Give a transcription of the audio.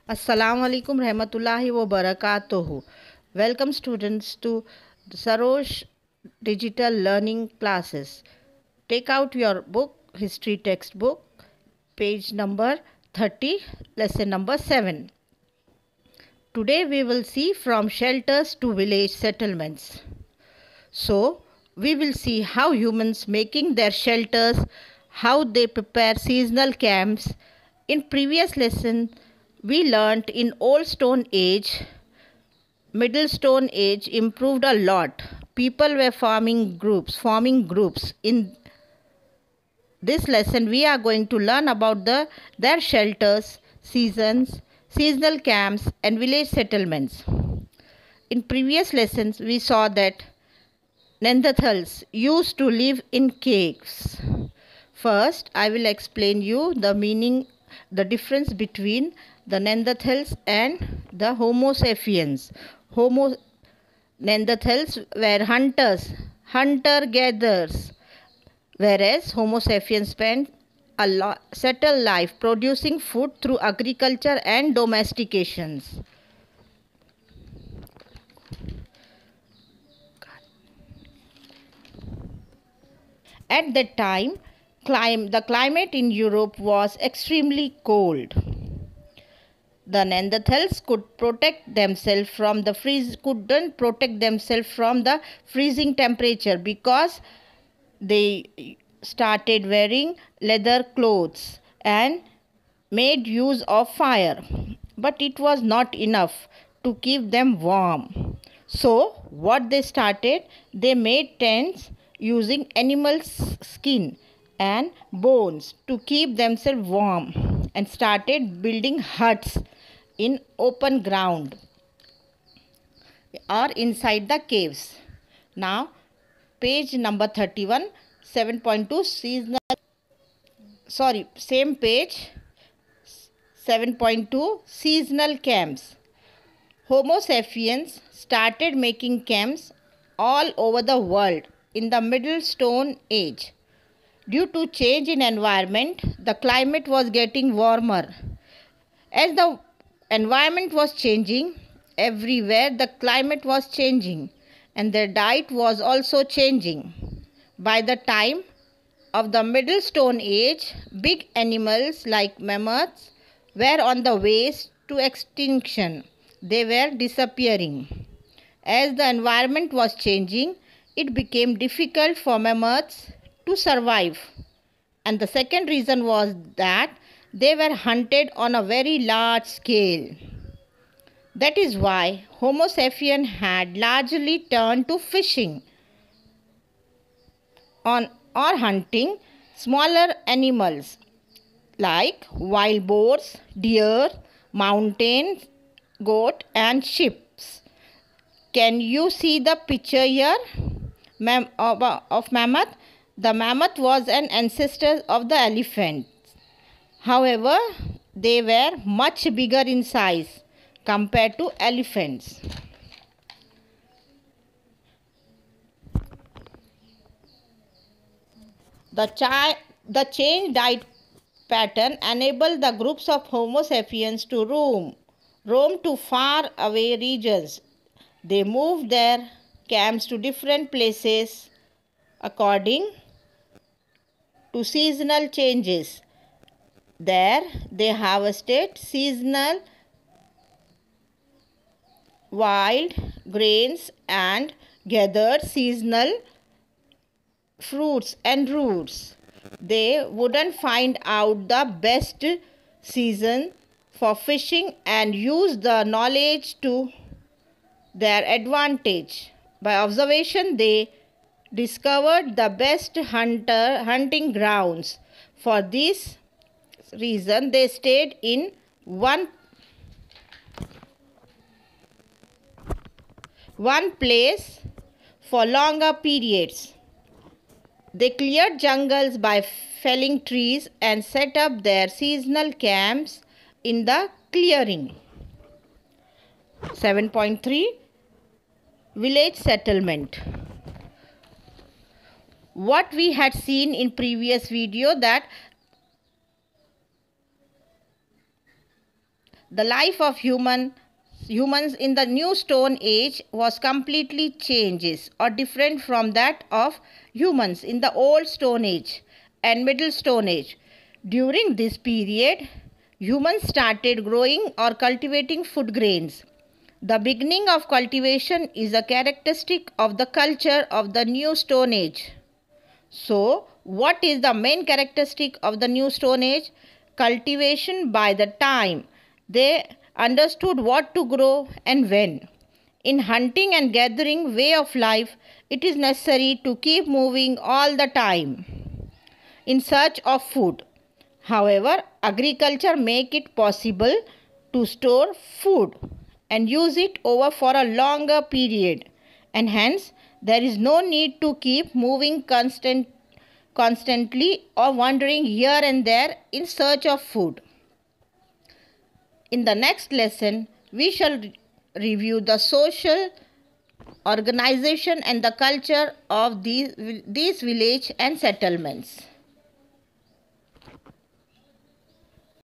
Assalamu alaikum rahmatullahi wa barakatuhu. Welcome students to Sarosh Digital Learning Classes. Take out your book, history textbook, page number 30, lesson number 7. Today we will see from shelters to village settlements. So, we will see how humans making their shelters, how they prepare seasonal camps. In previous lesson, we learnt in Old Stone Age, Middle Stone Age improved a lot. People were forming groups. In this lesson, we are going to learn about their shelters, seasonal camps, and village settlements. In previous lessons, we saw that Neanderthals used to live in caves. First, I will explain you the difference between the Neanderthals and the Homo sapiens. Neanderthals were hunter-gatherers, whereas Homo sapiens spent a settled life producing food through agriculture and domestications. At that time, the climate in Europe was extremely cold. The Neanderthals couldn't protect themselves from the freezing temperature because they started wearing leather clothes and made use of fire. But it was not enough to keep them warm. So, what they started, they made tents using animal skin and bones to keep themselves warm and started building huts in open ground or inside the caves. Now, page number 31, 7.2 same page, 7.2 seasonal camps. Homo sapiens started making camps all over the world in the Middle Stone Age. Due to change in environment, the climate was getting warmer. As the environment was changing, everywhere the climate was changing and their diet was also changing. By the time of the Middle Stone Age, big animals like mammoths were on the way to extinction. They were disappearing. As the environment was changing, it became difficult for mammoths to survive. And the second reason was that they were hunted on a very large scale. That is why Homo sapiens had largely turned to fishing or hunting smaller animals like wild boars, deer, mountain goat and sheep. Can you see the picture here of mammoth? The mammoth was an ancestor of the elephant. However, they were much bigger in size compared to elephants. The changed diet pattern enabled the groups of Homo sapiens to roam to far away regions. They moved their camps to different places according to seasonal changes. There they harvested seasonal wild grains and gathered seasonal fruits and roots. They wouldn't find out the best season for fishing and use the knowledge to their advantage. By observation, they discovered the best hunting grounds. For this reason, they stayed in one place for longer periods. They cleared jungles by felling trees and set up their seasonal camps in the clearing. 7.3 Village settlement. What we had seen in previous video, that The life of humans in the new stone age was completely changes or different from that of humans in the old stone age and middle stone age. During this period, humans started growing or cultivating food grains. The beginning of cultivation is a characteristic of the culture of the new stone age. So, what is the main characteristic of the new stone age? Cultivation. By the time they understood what to grow and when. In hunting and gathering way of life, it is necessary to keep moving all the time in search of food. However, agriculture make it possible to store food and use it over for a longer period, and hence there is no need to keep moving constantly or wandering here and there in search of food. In the next lesson, we shall review the social organization and the culture of these village and settlements.